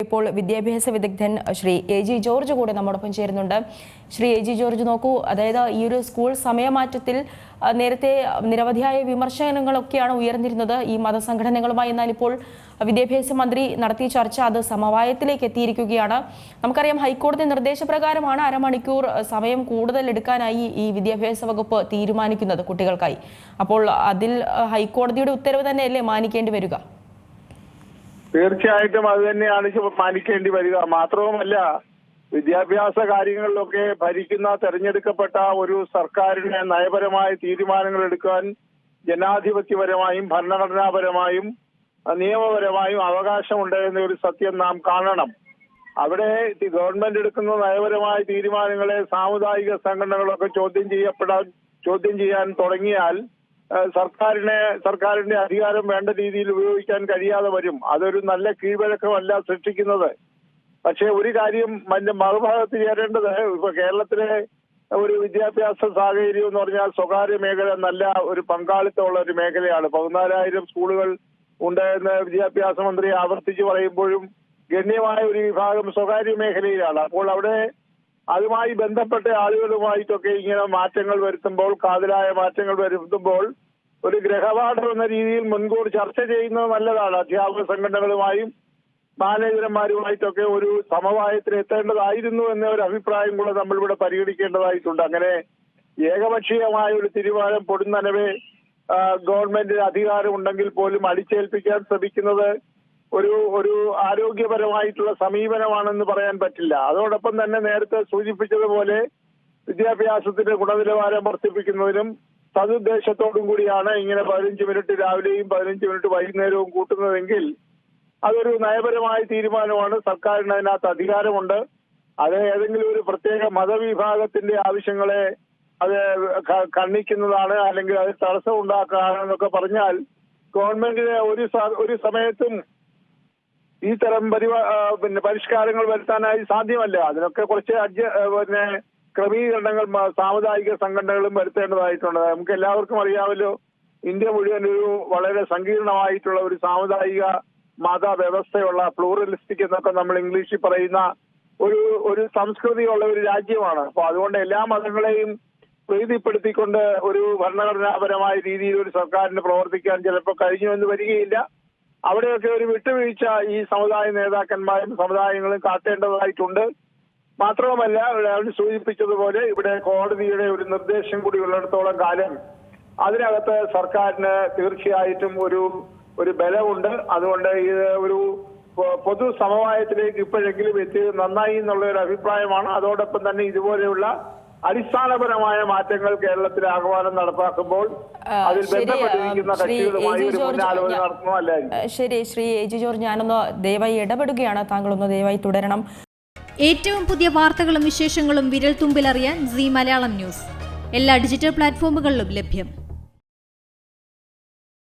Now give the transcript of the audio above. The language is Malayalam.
ഇപ്പോൾ വിദ്യാഭ്യാസ വിദഗ്ധൻ ശ്രീ എ.ജി. ജോർജ് കൂടെ നമ്മോടൊപ്പം ചേരുന്നുണ്ട്. ശ്രീ എ.ജി. ജോർജ്, നോക്കൂ, അതായത് ഈ ഒരു സ്കൂൾ സമയമാറ്റത്തിൽ നേരത്തെ നിരവധിയായ വിമർശനങ്ങളൊക്കെയാണ് ഉയർന്നിരുന്നത് ഈ മതസംഘടനകളുമായി. എന്നാൽ ഇപ്പോൾ വിദ്യാഭ്യാസ മന്ത്രി നടത്തിയ ചർച്ച അത് സമവായത്തിലേക്ക് എത്തിയിരിക്കുകയാണ്. നമുക്കറിയാം, ഹൈക്കോടതി നിർദ്ദേശപ്രകാരമാണ് അരമണിക്കൂർ സമയം കൂടുതൽ എടുക്കാനായി ഈ വിദ്യാഭ്യാസ വകുപ്പ് തീരുമാനിക്കുന്നത് കുട്ടികൾക്കായി. അപ്പോൾ അതിൽ ഹൈക്കോടതിയുടെ ഉത്തരവ് തന്നെയല്ലേ മാനിക്കേണ്ടി വരിക? തീർച്ചയായിട്ടും അത് തന്നെയാണ് മാനിക്കേണ്ടി വരിക. മാത്രവുമല്ല, വിദ്യാഭ്യാസ കാര്യങ്ങളിലൊക്കെ ഭരിക്കുന്ന തെരഞ്ഞെടുക്കപ്പെട്ട ഒരു സർക്കാരിന് നയപരമായ തീരുമാനങ്ങൾ എടുക്കാൻ ജനാധിപത്യപരമായും ഭരണഘടനാപരമായും നിയമപരമായും അവകാശമുണ്ട് എന്ന ഒരു സത്യം നാം കാണണം. അവിടെ ഗവൺമെന്റ് എടുക്കുന്ന നയപരമായ തീരുമാനങ്ങളെ സാമുദായിക സംഘടനകളൊക്കെ ചോദ്യം ചെയ്യാൻ തുടങ്ങിയാൽ സർക്കാരിന്റെ അധികാരം വേണ്ട രീതിയിൽ ഉപയോഗിക്കാൻ കഴിയാതെ വരും. അതൊരു നല്ല കീഴ്വഴക്കമല്ല സൃഷ്ടിക്കുന്നത്. പക്ഷേ ഒരു കാര്യം മറുഭാഗത്ത് ചേരേണ്ടത്, ഇപ്പൊ കേരളത്തിലെ ഒരു വിദ്യാഭ്യാസ സാഹചര്യം എന്ന് പറഞ്ഞാൽ സ്വകാര്യ മേഖല നല്ല ഒരു പങ്കാളിത്തമുള്ള ഒരു മേഖലയാണ്. 14,000 സ്കൂളുകൾ ഉണ്ട് എന്ന് വിദ്യാഭ്യാസ മന്ത്രി ആവർത്തിച്ച് പറയുമ്പോഴും ഗണ്യമായ ഒരു വിഭാഗം സ്വകാര്യ മേഖലയിലാണ്. അപ്പോൾ അവിടെ അതുമായി ബന്ധപ്പെട്ട ആളുകളുമായിട്ടൊക്കെ ഇങ്ങനെ മാറ്റങ്ങൾ വരുത്തുമ്പോൾ, കാതലായ മാറ്റങ്ങൾ വരുത്തുമ്പോൾ ഒരു ഗ്രഹപാഠം എന്ന രീതിയിൽ മുൻകൂർ ചർച്ച ചെയ്യുന്നത് നല്ലതാണ്. അധ്യാപക സംഘടനകളുമായും മാനേജർമാരുമായിട്ടൊക്കെ ഒരു സമവായത്തിൽ എത്തേണ്ടതായിരുന്നു എന്ന ഒരു അഭിപ്രായം കൂടെ നമ്മളിവിടെ പരിഗണിക്കേണ്ടതായിട്ടുണ്ട്. അങ്ങനെ ഏകപക്ഷീയമായ ഒരു തീരുമാനം പൊടുന്നനവേ ഗവൺമെന്റിന് അധികാരം ഉണ്ടെങ്കിൽ പോലും അടിച്ചേൽപ്പിക്കാൻ ശ്രമിക്കുന്നത് ഒരു ആരോഗ്യപരമായിട്ടുള്ള സമീപനമാണെന്ന് പറയാൻ പറ്റില്ല. അതോടൊപ്പം തന്നെ നേരത്തെ സൂചിപ്പിച്ചതുപോലെ വിദ്യാഭ്യാസത്തിന്റെ ഗുണനിലവാരം വർദ്ധിപ്പിക്കുന്നതിനും സതുദ്ദേശത്തോടും കൂടിയാണ് ഇങ്ങനെ 15 മിനിറ്റ് രാവിലെയും 15 മിനിറ്റ് വൈകുന്നേരവും കൂട്ടുന്നതെങ്കിൽ അതൊരു നയപരമായ തീരുമാനമാണ്. സർക്കാരിന് അതിനകത്ത് അധികാരമുണ്ട്. അത് ഏതെങ്കിലും ഒരു പ്രത്യേക മതവിഭാഗത്തിന്റെ ആവശ്യങ്ങളെ അത് കണ്ണിക്കുന്നതാണ്, അല്ലെങ്കിൽ അത് തടസ്സം ഉണ്ടാക്കുകയാണെന്നൊക്കെ പറഞ്ഞാൽ ഗവൺമെന്റിന് ഒരു സമയത്തും ഈ തരം പരിഷ്കാരങ്ങൾ വരുത്താനായി സാധ്യമല്ല. അതിനൊക്കെ കുറച്ച് ക്രമീകരണങ്ങൾ സാമുദായിക സംഘടനകളും വരുത്തേണ്ടതായിട്ടുണ്ട്. നമുക്ക് എല്ലാവർക്കും അറിയാമല്ലോ, ഇന്ത്യ മുഴുവൻ ഒരു വളരെ സങ്കീർണമായിട്ടുള്ള ഒരു സാമുദായിക മത വ്യവസ്ഥയുള്ള പ്ലൂറലിസ്റ്റിക് എന്നൊക്കെ നമ്മൾ ഇംഗ്ലീഷിൽ പറയുന്ന ഒരു സംസ്കൃതിയുള്ള ഒരു രാജ്യമാണ്. അപ്പൊ അതുകൊണ്ട് എല്ലാ മതങ്ങളെയും പ്രീതിപ്പെടുത്തിക്കൊണ്ട് ഒരു ഭരണഘടനാപരമായ രീതിയിൽ ഒരു സർക്കാരിന് പ്രവർത്തിക്കാൻ ചിലപ്പോൾ കഴിഞ്ഞു എന്ന് വരികയില്ല. അവിടെയൊക്കെ ഒരു വിട്ടുവീഴ്ച ഈ സമുദായ നേതാക്കന്മാരും സമുദായങ്ങളും കാട്ടേണ്ടതായിട്ടുണ്ട്. മാത്രവുമല്ല, അവർ സൂചിപ്പിച്ചതുപോലെ ഇവിടെ കോടതിയുടെ ഒരു നിർദ്ദേശം കൂടി ഉള്ളിടത്തോളം കാലം അതിനകത്ത് സർക്കാരിന് തീർച്ചയായിട്ടും ഒരു ബലമുണ്ട്. അതുകൊണ്ട് ഇത് ഒരു പൊതു സമവായത്തിലേക്ക് ഇപ്പോഴെങ്കിലും എത്തിയത് നന്നായി എന്നുള്ള ഒരു അഭിപ്രായമാണ്. അതോടൊപ്പം തന്നെ ഇതുപോലെയുള്ള അടിസ്ഥാനപരമായ മാറ്റങ്ങൾ കേരളത്തിലെ ആഹ്വാനം നടപ്പാക്കുമ്പോൾ അതിൽ ബന്ധപ്പെട്ടിരിക്കുന്ന കക്ഷികളുമായി ഒരു മുന്നാലോചന നടത്തുന്നതല്ലായിരിക്കും. ശരി, ശ്രീ എ.ജി. ജോർജ്, ഞാനൊന്ന് ദയവായി ഇടപെടുകയാണ്. താങ്കളൊന്ന് ദയവായി തുടരണം. ഏറ്റവും പുതിയ വാർത്തകളും വിശേഷങ്ങളും വിരൽ തുമ്പിലറിയാൻ സീ മലയാളം ന്യൂസ് എല്ലാ ഡിജിറ്റൽ പ്ലാറ്റ്ഫോമുകളിലും ലഭ്യം.